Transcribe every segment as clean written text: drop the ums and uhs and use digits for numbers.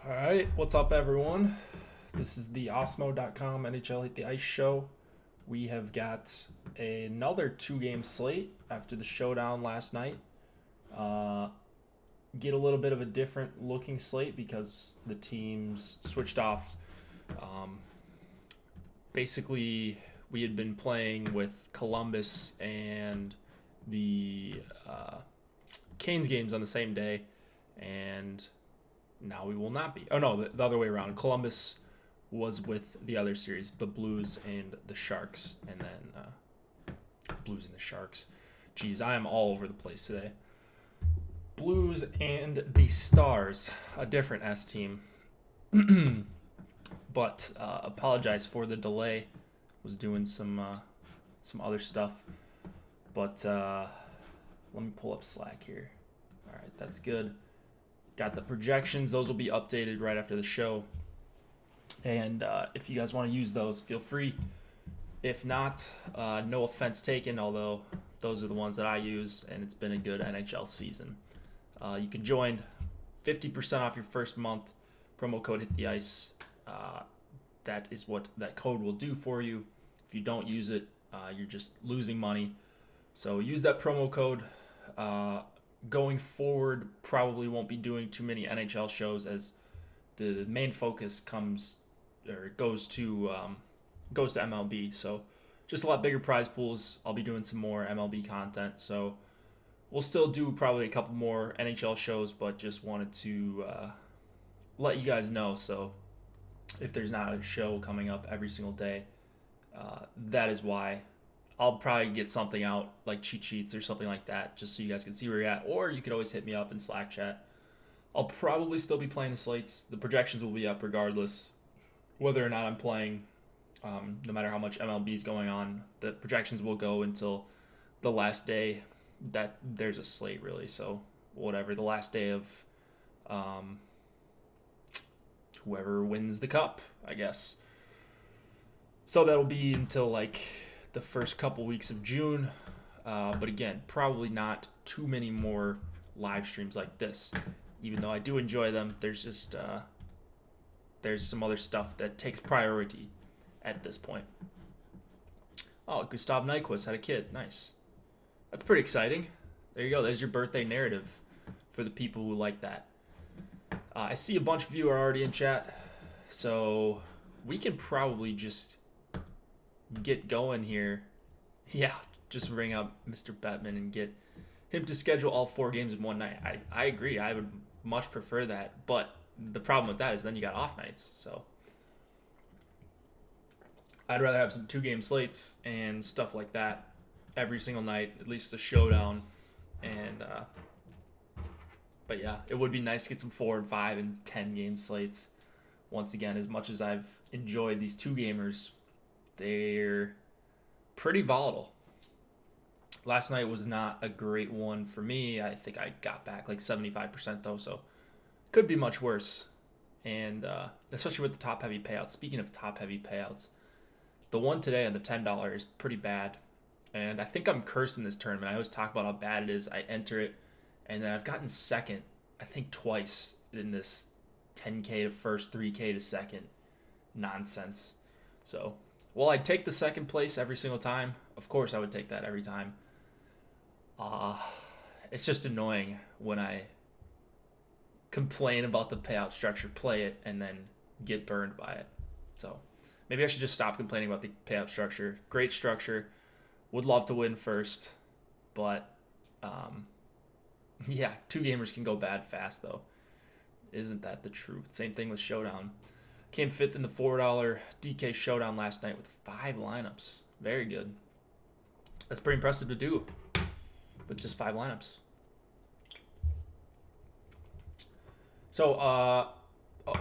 All right, what's up, everyone? This is the Osmo.com NHL Hit the Ice show. We have got another two-game slate after the showdown last night. Get a little bit of a different looking slate because the teams switched off. Basically, we had been playing with Columbus and the Canes games on the same day, and now we will not be. Oh no, the other way around. Columbus was with the other series, the Blues and the Sharks, and then Blues and the Sharks. Geez, I am all over the place today. Blues and the Stars, a different S team. But apologize for the delay. Was doing some other stuff, but let me pull up Slack here. All right, that's good. Got the projections. Those will be updated right after the show. And if you guys want to use those, feel free. If not, no offense taken, although those are the ones that I use, and it's been a good NHL season. You can join 50% off your first month. Promo code Hit the Ice. That is what that code will do for you. If you don't use it, you're just losing money. So use that promo code. Going forward, probably won't be doing too many NHL shows as the main focus goes to MLB. So just a lot bigger prize pools. I'll be doing some more MLB content. So we'll still do probably a couple more NHL shows, but just wanted to let you guys know. So if there's not a show coming up every single day, that is why. I'll probably get something out like cheat sheets or something like that just so you guys can see where you're at, or you could always hit me up in Slack chat. I'll probably still be playing the slates. The projections will be up regardless whether or not I'm playing. No matter how much MLB is going on, the projections will go until the last day that there's a slate, really. So whatever, the last day of whoever wins the cup, I guess. So that'll be until like the first couple weeks of June. But again, probably not too many more live streams like this. Even though I do enjoy them, there's just there's some other stuff that takes priority at this point. Oh, Gustav Nyquist had a kid. Nice. That's pretty exciting. There you go. There's your birthday narrative for the people who like that. I see a bunch of you are already in chat, so we can probably just get going here. Yeah, just ring up Mr. Bettman and get him to schedule all 4 games in one night. I agree. I would much prefer that, but the problem with that is then you got off nights. So I'd rather have some 2-game slates and stuff like that every single night, at least a showdown. And but yeah, it would be nice to get some 4 and 5 and 10 game slates. Once again, as much as I've enjoyed these 2-gamers, they're pretty volatile. Last night was not a great one for me. I think I got back like 75% though, so could be much worse. And especially with the top-heavy payouts. Speaking of top-heavy payouts, the one today on the $10 is pretty bad. And I think I'm cursing this tournament. I always talk about how bad it is. I enter it, and then I've gotten second, I think twice in this 10K to first, 3K to second nonsense. So, well, I'd take the second place every single time. Of course, I would take that every time. It's just annoying when I complain about the payout structure, play it, and then get burned by it. So maybe I should just stop complaining about the payout structure. Great structure. Would love to win first, but yeah, 2-gamers can go bad fast though. Isn't that the truth? Same thing with Showdown. Came 5th in the $4 DK Showdown last night with 5 lineups. Very good. That's pretty impressive to do with just 5 lineups. So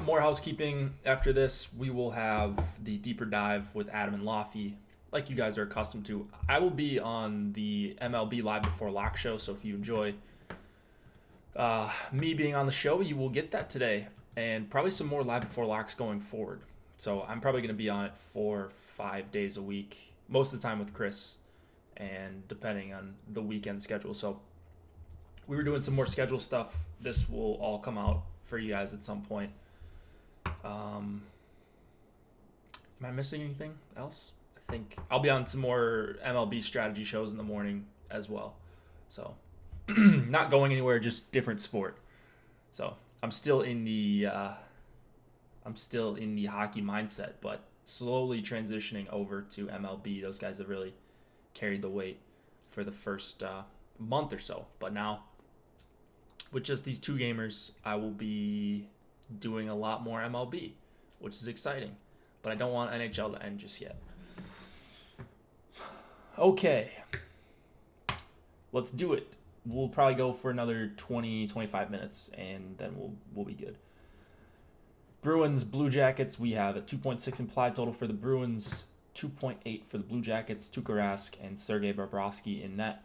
more housekeeping after this. We will have the deeper dive with Adam and Laffy, like you guys are accustomed to. I will be on the MLB Live Before Lock show, so if you enjoy me being on the show, you will get that today, and probably some more Live Before Locks going forward. So I'm probably going to be on it 4 or 5 days a week, most of the time with Chris, and depending on the weekend schedule. So we were doing some more schedule stuff. This will all come out for you guys at some point. Am I missing anything else? I think I'll be on some more MLB strategy shows in the morning as well. So not going anywhere, just different sport. So I'm still in the hockey mindset, but slowly transitioning over to MLB. Those guys have really carried the weight for the first month or so. But now, with just these two gamers, I will be doing a lot more MLB, which is exciting. But I don't want NHL to end just yet. Okay. Let's do it. We'll probably go for another 20, 25 minutes, and then we'll be good. Bruins, Blue Jackets, we have a 2.6 implied total for the Bruins, 2.8 for the Blue Jackets, Tuukka Rask and Sergei Bobrovsky in net.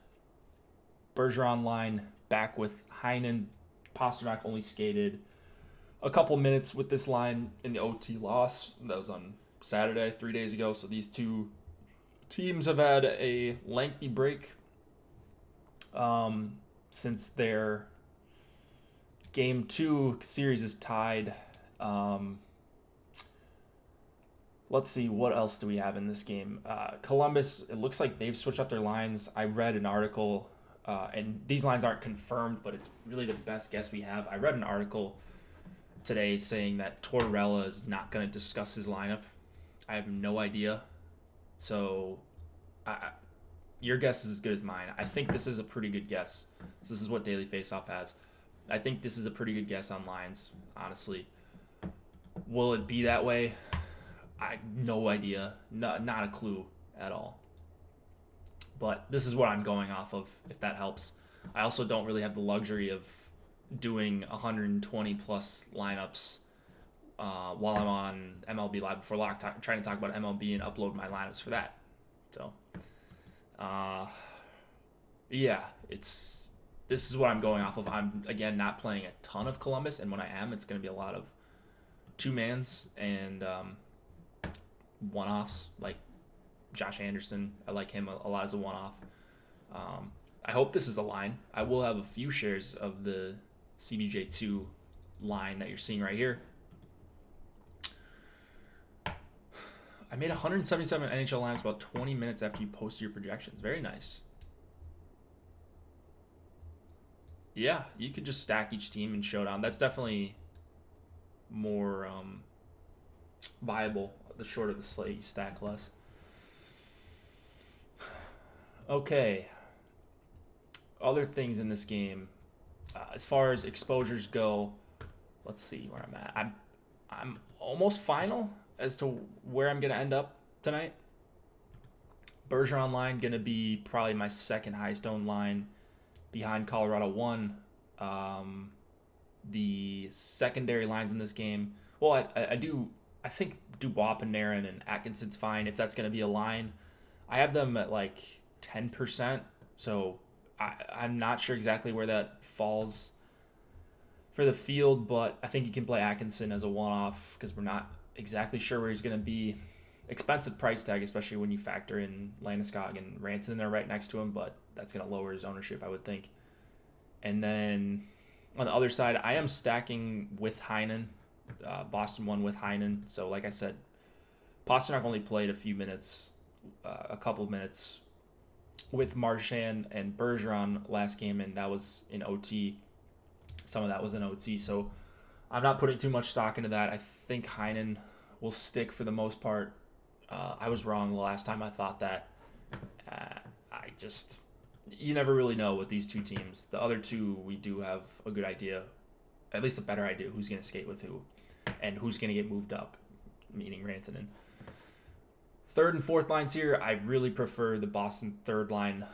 Bergeron line back with Heinen. Pasternak only skated a couple minutes with this line in the OT loss. That was on Saturday, 3 days ago. So these two teams have had a lengthy break since their Game 2 series is tied. Let's see, what else do we have in this game? Columbus, it looks like they've switched up their lines. I read an article, and these lines aren't confirmed, but it's really the best guess we have. I read an article today saying that Tortorella is not going to discuss his lineup. I have no idea. So your guess is as good as mine. I think this is a pretty good guess. So this is what Daily Faceoff has. I think this is a pretty good guess on lines, honestly. Will it be that way? I no idea. Not a clue at all. But this is what I'm going off of, if that helps. I also don't really have the luxury of doing 120 plus lineups while I'm on MLB Live before lock, trying to talk about MLB and upload my lineups for that. So, yeah, this is what I'm going off of. I'm, again, not playing a ton of Columbus, and when I am, it's going to be a lot of two-mans and one-offs, like Josh Anderson. I like him a lot as a one-off. I hope this is a line. I will have a few shares of the CBJ2 line that you're seeing right here. I made 177 NHL lines about 20 minutes after you posted your projections. Very nice. Yeah, you could just stack each team and showdown. That's definitely more viable. The shorter the slate, you stack less. Okay. Other things in this game. As far as exposures go, let's see where I'm at. I'm almost final as to where I'm going to end up tonight. Bergeron line going to be probably my second highest owned line behind Colorado 1. The secondary lines in this game, well, I think Dubois, Panarin, and Atkinson's fine if that's going to be a line. I have them at like 10%, so I'm not sure exactly where that falls for the field, but I think you can play Atkinson as a one-off because we're not exactly sure where he's going to be. Expensive price tag, especially when you factor in Landeskog and Rantanen are right next to him, but that's going to lower his ownership, I would think. And then on the other side, I am stacking with Heinen, Boston 1 with Heinen. So like I said, Pasternak only played a couple of minutes with Marchand and Bergeron last game, and that was in OT. Some of that was in OT, so I'm not putting too much stock into that. I think Heinen will stick for the most part. I was wrong the last time I thought that. You never really know with these two teams. The other two, we do have a good idea, at least a better idea who's going to skate with who and who's going to get moved up, meaning Rantanen. Third and fourth lines here, I really prefer the Boston third line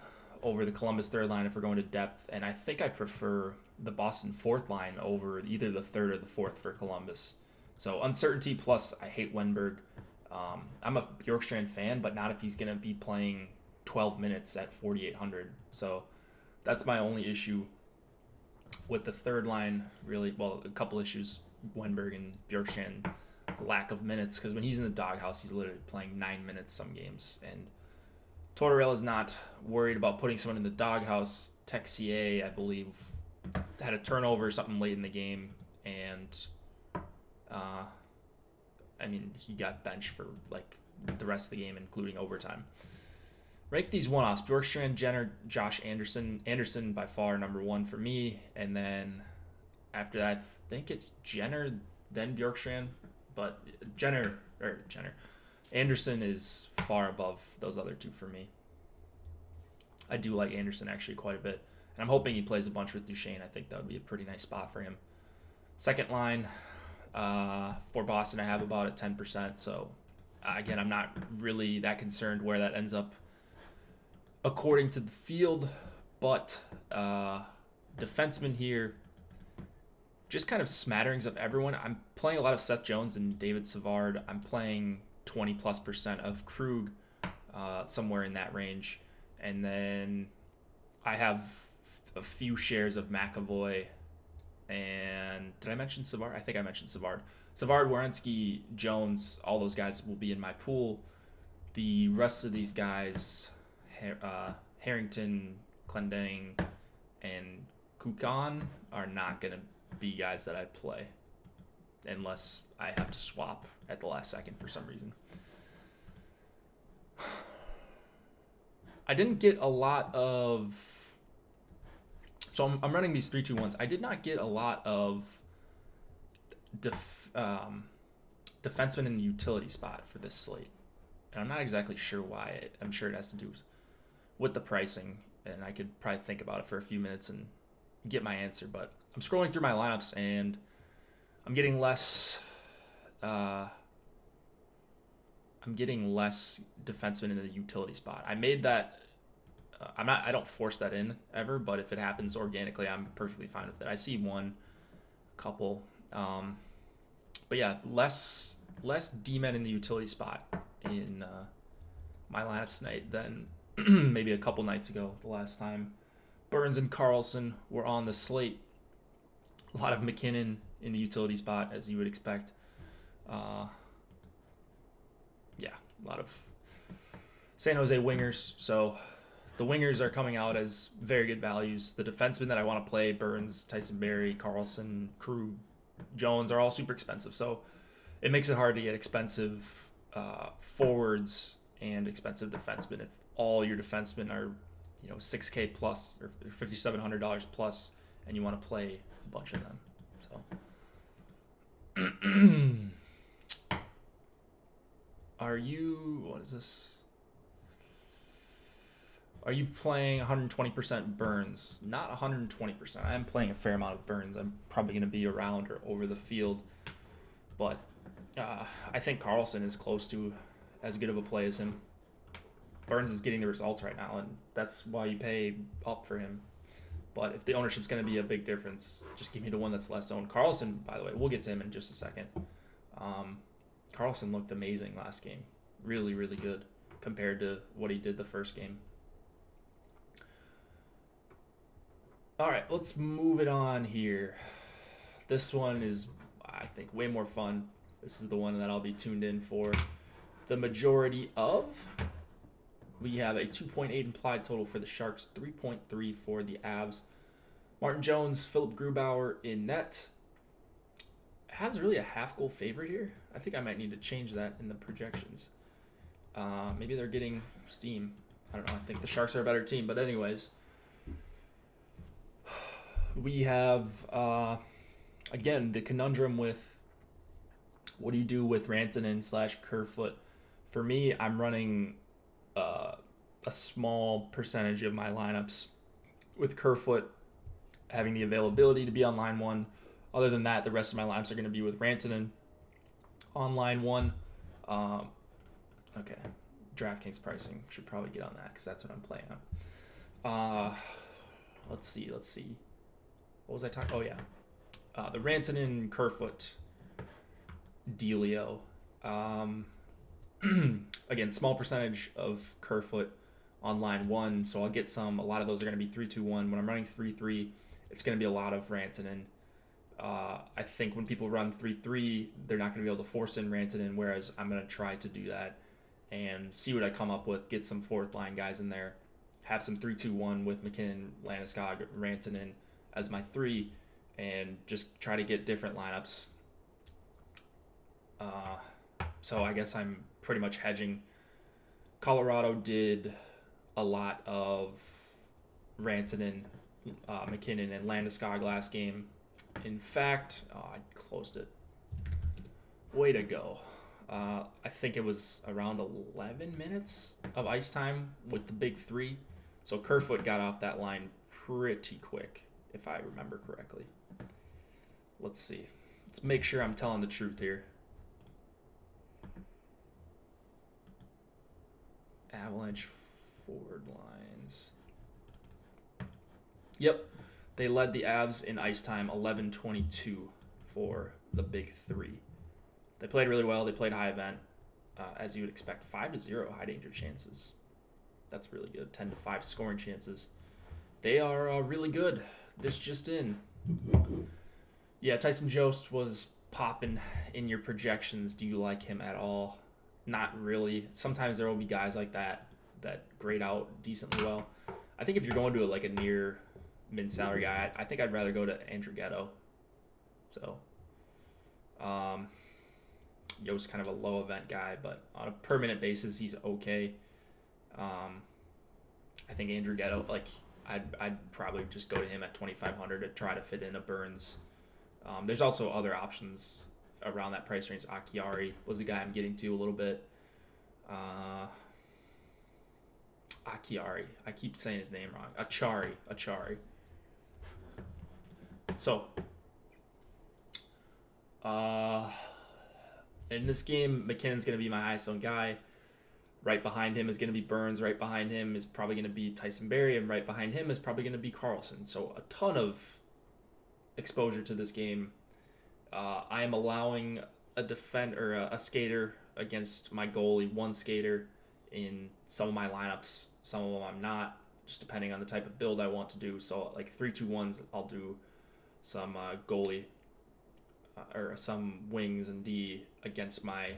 over the Columbus third line if we're going to depth, and I think I prefer the Boston fourth line over either the third or the fourth for Columbus. So uncertainty plus I hate Wenberg. I'm a Bjorkstrand fan, but not if he's going to be playing 12 minutes at 4,800. So that's my only issue with the third line, really. Well, a couple issues, Wenberg and Bjorkstrand, lack of minutes, because when he's in the doghouse, he's literally playing 9 minutes some games. And Tortorella's not worried about putting someone in the doghouse. Texier, I believe, had a turnover or something late in the game, and I mean, he got benched for like the rest of the game, including overtime. Rank these one-offs: Bjorkstrand, Jenner, Josh Anderson. Anderson by far number one for me, and then after that, I think it's Jenner, then Bjorkstrand, but Anderson is far above those other two for me. I do like Anderson actually quite a bit, and I'm hoping he plays a bunch with Duchesne. I think that would be a pretty nice spot for him. Second line for Boston, I have about a 10%. So again, I'm not really that concerned where that ends up according to the field, but defenseman here, just kind of smatterings of everyone. I'm playing a lot of Seth Jones and David Savard. I'm playing 20+% of Krug, somewhere in that range. And then I have a few shares of McAvoy. And did I mention Savard? I think I mentioned Savard. Savard, Werenski, Jones, all those guys will be in my pool. The rest of these guys, Harrington, Clendenning, and Kukan, are not going to be guys that I play unless I have to swap at the last second for some reason. I didn't get a lot of... So I'm running these 3-2-1s. I did not get a lot of defensemen in the utility spot for this slate. And I'm not exactly sure why. I'm sure it has to do with the pricing. And I could probably think about it for a few minutes and get my answer. But I'm scrolling through my lineups and I'm getting less... I'm getting less defensemen in the utility spot. I made that... I don't force that in ever, but if it happens organically, I'm perfectly fine with it. I see one, couple, but yeah, less D-men in the utility spot in my lineups tonight than maybe a couple nights ago. The last time Burns and Carlson were on the slate, a lot of McKinnon in the utility spot, as you would expect. Yeah, a lot of San Jose wingers. So the wingers are coming out as very good values. The defensemen that I want to play, Burns, Tyson Barrie, Carlson, Krug, Jones, are all super expensive. So it makes it hard to get expensive forwards and expensive defensemen if all your defensemen are, $6K plus or $5,700 plus, and you want to play a bunch of them. So what is this? Are you playing 120% Burns? Not 120%. I am playing a fair amount of Burns. I'm probably going to be around or over the field. But I think Carlson is close to as good of a play as him. Burns is getting the results right now, and that's why you pay up for him. But if the ownership's going to be a big difference, just give me the one that's less owned. Carlson, by the way, we'll get to him in just a second. Carlson looked amazing last game. Really, really good compared to what he did the first game. All right, let's move it on here. This one is, I think, way more fun. This is the one that I'll be tuned in for the majority of. We have a 2.8 implied total for the Sharks, 3.3 for the Avs. Martin Jones, Philip Grubauer in net. Avs really a half-goal favorite here. I think I might need to change that in the projections. Maybe they're getting steam. I don't know. I think the Sharks are a better team. But anyways, we have, again, the conundrum with what do you do with Rantanen / Kerfoot. For me, I'm running a small percentage of my lineups with Kerfoot having the availability to be on line one. Other than that, the rest of my lineups are going to be with Rantanen on line one. Okay, DraftKings pricing. Should probably get on that because that's what I'm playing on. Let's see. What was I talking? Oh, yeah. The Rantanen Kerfoot dealio. Again, small percentage of Kerfoot on line one, so I'll get some. A lot of those are going to be 3-2-1. When I'm running 3-3, it's going to be a lot of Rantanen. I think when people run 3-3, they're not going to be able to force in Rantanen, whereas I'm going to try to do that and see what I come up with, get some fourth line guys in there, have some 3-2-1 with McKinnon, Landeskog, Rantanen as my three, and just try to get different lineups. So I guess I'm pretty much hedging. Colorado did a lot of Rantanen, McKinnon, and Landeskog last game. In fact, I closed it. Way to go. I think it was around 11 minutes of ice time with the big three. So Kerfoot got off that line pretty quick, if I remember correctly. Let's see. Let's make sure I'm telling the truth here. Avalanche forward lines. Yep. They led the Avs in ice time 11:22 for the big three. They played really well. They played high event, as you would expect. 5-0 high danger chances. That's really good. 10-5 scoring chances. They are really good. This just in. Yeah, Tyson Jost was popping in your projections. Do you like him at all? Not really. Sometimes there will be guys like that grade out decently well. I think if you're going to a near mid-salary guy, I think I'd rather go to Andrew Ghetto. So, Yo's kind of a low event guy, but on a per minute basis, he's okay. I think Andrew Ghetto, I'd probably just go to him at 2,500 to try to fit in a Burns. There's also other options around that price range. Akiari was the guy I'm getting to a little bit. Akiari. I keep saying his name wrong. Achari. So, in this game, McKinnon's going to be my highest owned guy. Right behind him is going to be Burns. Right behind him is probably going to be Tyson Barrie. And right behind him is probably going to be Carlson. So a ton of exposure to this game. I am allowing a skater against my goalie, one skater in some of my lineups. Some of them I'm not, just depending on the type of build I want to do. So 3-2-1s, I'll do some goalie or some wings and D against my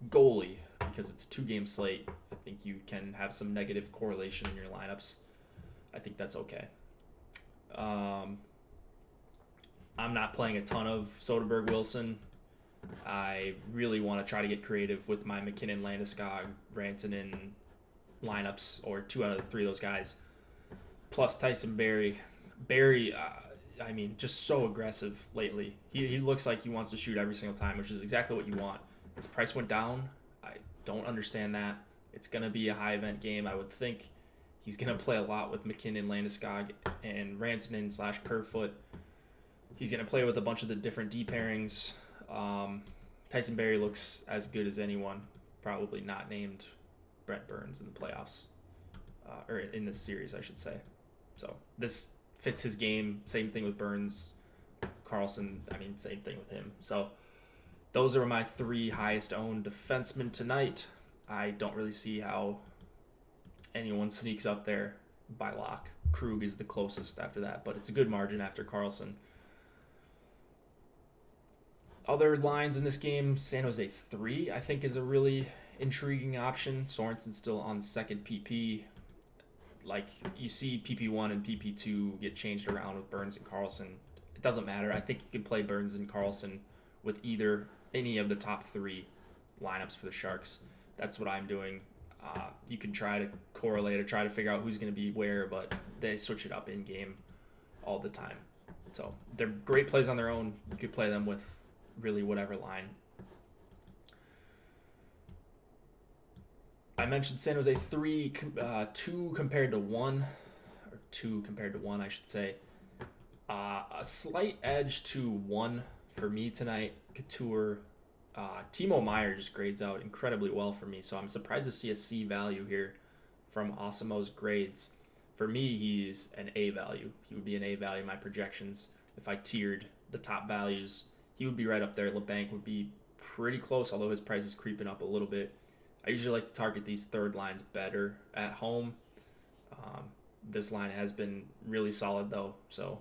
goalie because it's a 2-game slate. I think you can have some negative correlation in your lineups. I think that's okay. I'm not playing a ton of Soderberg Wilson. I really want to try to get creative with my McKinnon, Landeskog, Rantanen lineups, or 2 out of the 3 of those guys. Plus Tyson Barrie. Barrie, just so aggressive lately. He looks like he wants to shoot every single time, which is exactly what you want. His price went down. I don't understand that. It's going to be a high event game. I would think he's going to play a lot with McKinnon, Landeskog, and Rantanen / Kerfoot. He's going to play with a bunch of the different D pairings. Tyson Barrie looks as good as anyone, probably not named Brent Burns in the playoffs, or in this series, I should say. So this fits his game. Same thing with Burns. Carlson, same thing with him. So those are my 3 highest owned defensemen tonight. I don't really see how anyone sneaks up there by lock. Krug is the closest after that, but it's a good margin after Carlson. Other lines in this game, San Jose 3, I think, is a really intriguing option. Sorensen's still on second PP. You see PP1 and PP2 get changed around with Burns and Carlson. It doesn't matter. I think you can play Burns and Carlson with any of the top 3 lineups for the Sharks. That's what I'm doing. You can try to correlate or try to figure out who's going to be where, but they switch it up in-game all the time. So they're great plays on their own. You could play them with really whatever line. I mentioned San Jose 3, 2 compared to 1, or 2 compared to 1, I should say. A slight edge to 1 for me tonight. Couture. Timo Meier just grades out incredibly well for me, so I'm surprised to see a C value here from Awesemo's grades. For me, he's an A value. He would be an A value in my projections. If I tiered the top values, he would be right up there. LeBanc would be pretty close, although his price is creeping up a little bit. I usually like to target these third lines better at home. This line has been really solid, though, so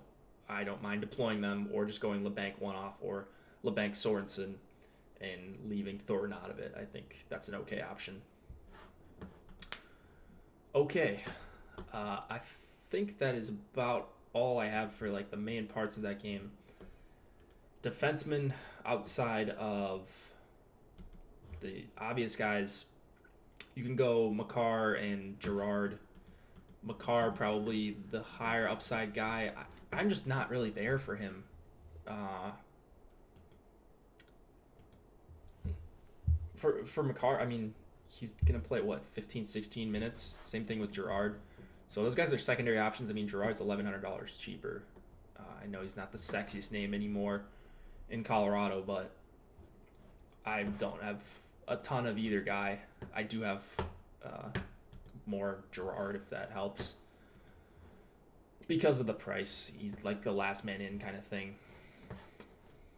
I don't mind deploying them or just going LeBanc one-off or LeBanc Sorensen and leaving Thornton out of it. I think that's an okay option. Okay. I think that is about all I have for the main parts of that game. Defensemen outside of the obvious guys, you can go Makar and Gerard. Makar probably the higher upside guy. I'm just not really there for him. For Makar, I mean, he's going to play, 15, 16 minutes? Same thing with Gerard. So those guys are secondary options. I mean, Gerard's $1,100 cheaper. I know he's not the sexiest name anymore in Colorado, but I don't have a ton of either guy. I do have more Gerard, if that helps. Because of the price, he's like the last man in kind of thing.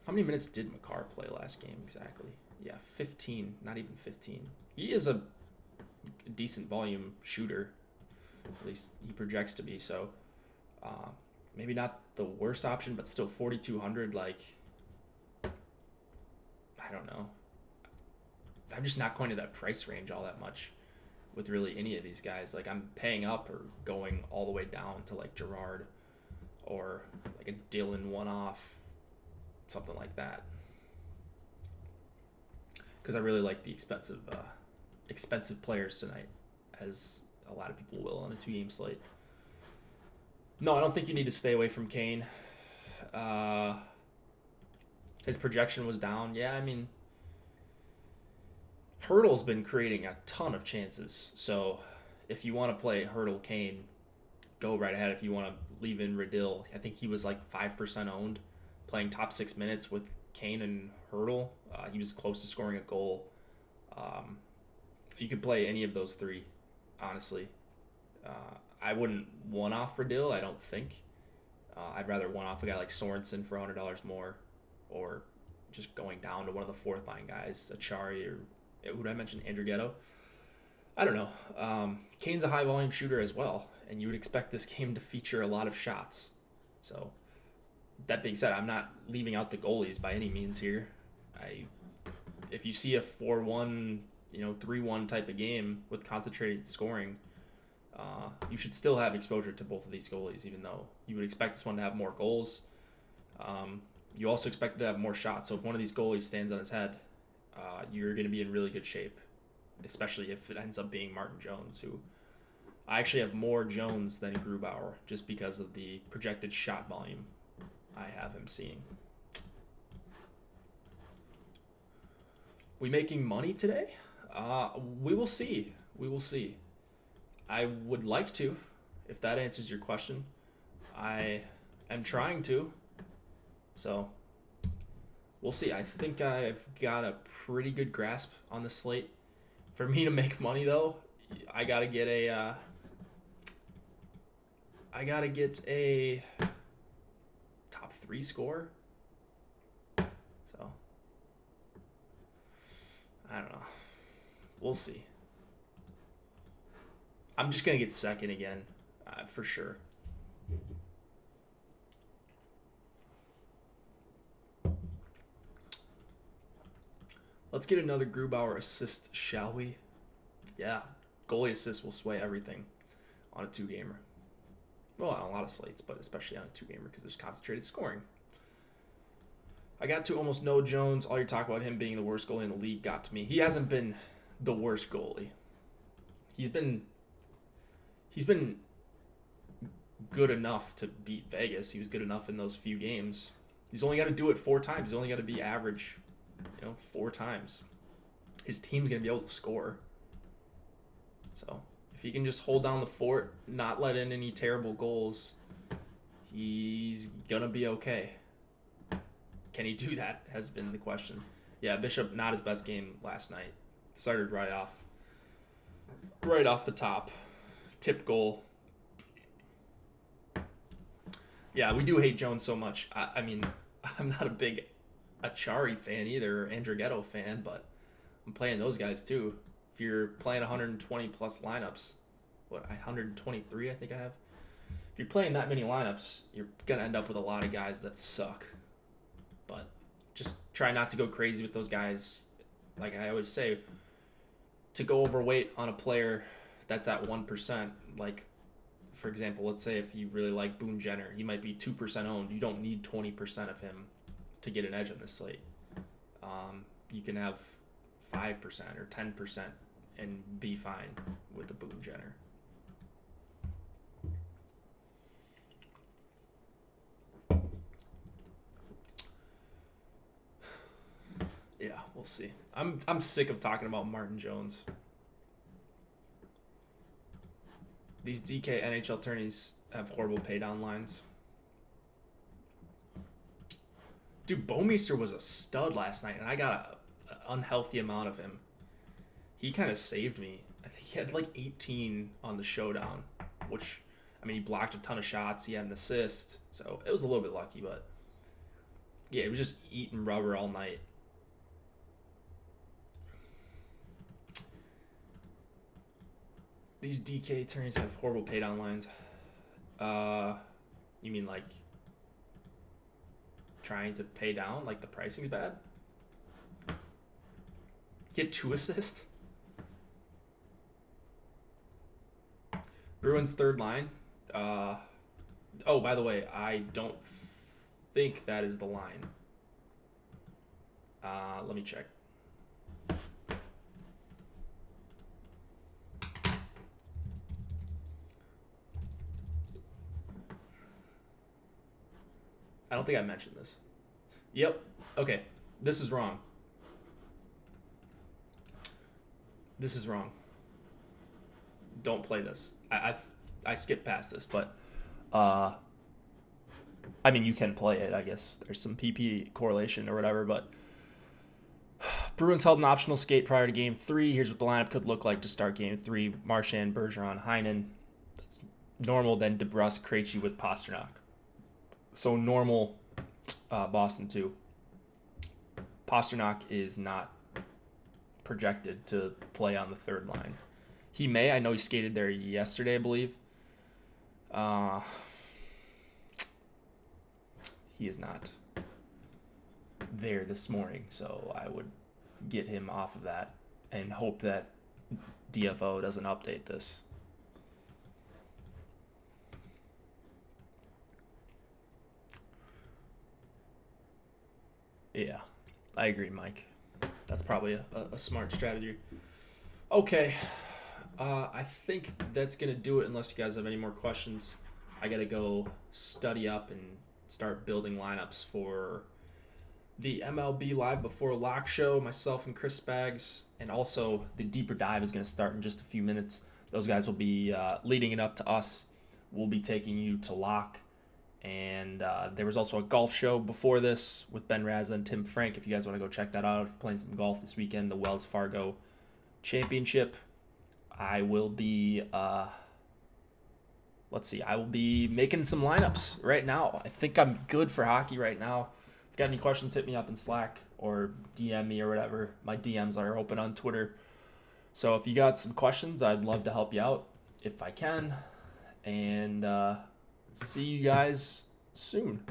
How many minutes did Makar play last game exactly? Yeah, 15, not even 15. He is a decent volume shooter. At least he projects to be, so maybe not the worst option, but still 4,200, like, I don't know. I'm just not going to that price range all that much with really any of these guys. Like, I'm paying up or going all the way down to like Gerard or like a Dylan one-off, something like that. Because I really like the expensive players tonight, as a lot of people will on a 2-game slate. No, I don't think you need to stay away from Kane. His projection was down. Yeah, I mean, Hurdle's been creating a ton of chances. So if you want to play Hurdle Kane, go right ahead. If you want to leave in Radill, I think he was like 5% owned, playing top 6 minutes with Kane and Hurdle. He was close to scoring a goal. You could play any of those three, honestly. I wouldn't one-off Radill, I don't think. I'd rather one-off a guy like Sorensen for $100 more, or just going down to one of the fourth-line guys, Achari, or who did I mention, Andrighetto? I don't know. Kane's a high-volume shooter as well, and you would expect this game to feature a lot of shots. So that being said, I'm not leaving out the goalies by any means here. If you see a 4-1, 3-1 type of game with concentrated scoring, you should still have exposure to both of these goalies, even though you would expect this one to have more goals. You also expect it to have more shots. So if one of these goalies stands on his head, you're going to be in really good shape, especially if it ends up being Martin Jones, who I actually have more Jones than Grubauer just because of the projected shot volume I have him seeing. We making money today? We will see. We will see. I would like to, if that answers your question. I am trying to. So we'll see. I think I've got a pretty good grasp on the slate. For me to make money, though, I gotta get a top 3 score. So I don't know. We'll see. I'm just gonna get second again, for sure. Let's get another Grubauer assist, shall we? Yeah, goalie assist will sway everything on a 2-gamer. Well, on a lot of slates, but especially on a 2-gamer because there's concentrated scoring. I got to almost no Jones. All your talk about him being the worst goalie in the league got to me. He hasn't been the worst goalie. He's been good enough to beat Vegas. He was good enough in those few games. He's only got to do it 4 times. He's only got to be average, 4 times. His team's going to be able to score. So if he can just hold down the fort, not let in any terrible goals, he's going to be okay. Can he do that has been the question. Yeah, Bishop, not his best game last night. Started right off the top. Tip goal. Yeah, we do hate Jones so much. I mean, I'm not a big Achari fan either, or Andrighetto fan, but I'm playing those guys too. If you're playing 120 plus lineups, 123 I think I have. If you're playing that many lineups, you're going to end up with a lot of guys that suck. But just try not to go crazy with those guys. Like I always say, to go overweight on a player that's at 1%, like, for example, let's say if you really like Boone Jenner, he might be 2% owned. You don't need 20% of him to get an edge on this slate. You can have 5% or 10% and be fine with the Boone Jenner. Yeah, we'll see. I'm sick of talking about Martin Jones. These DK NHL tourneys have horrible pay down lines. Dude, Bouwmeester was a stud last night, and I got an unhealthy amount of him. He kind of saved me. I think he had like 18 on the showdown, which, I mean, he blocked a ton of shots. He had an assist, so it was a little bit lucky, but yeah, he was just eating rubber all night. These DK tourneys have horrible pay down lines. You mean like trying to pay down, like the pricing's bad? Get 2 assists. Bruins third line. Oh, by the way, I don't think that is the line. Let me check. I don't think I mentioned this. Yep. Okay. This is wrong. This is wrong. Don't play this. I skipped past this, but I mean, you can play it, I guess. There's some PP correlation or whatever, but Bruins held an optional skate prior to Game 3. Here's what the lineup could look like to start Game 3. Marchand, Bergeron, Heinen. That's normal. Then DeBrusk, Krejci with Pasternak. So normal Boston too. Pasternak is not projected to play on the third line. He may. I know he skated there yesterday, I believe. He is not there this morning, so I would get him off of that and hope that DFO doesn't update this. Yeah, I agree, Mike. That's probably a smart strategy. Okay, I think that's going to do it unless you guys have any more questions. I got to go study up and start building lineups for the MLB Live Before Lock show, myself and Chris Spags, and also the Deeper Dive is going to start in just a few minutes. Those guys will be leading it up to us. We'll be taking you to lock. And there was also a golf show before this with Ben Raza and Tim Frank. If you guys want to go check that out, if you're playing some golf this weekend, the Wells Fargo Championship. I will be, I will be making some lineups right now. I think I'm good for hockey right now. If you got any questions, hit me up in Slack or DM me or whatever. My DMs are open on Twitter. So if you got some questions, I'd love to help you out if I can. And see you guys soon.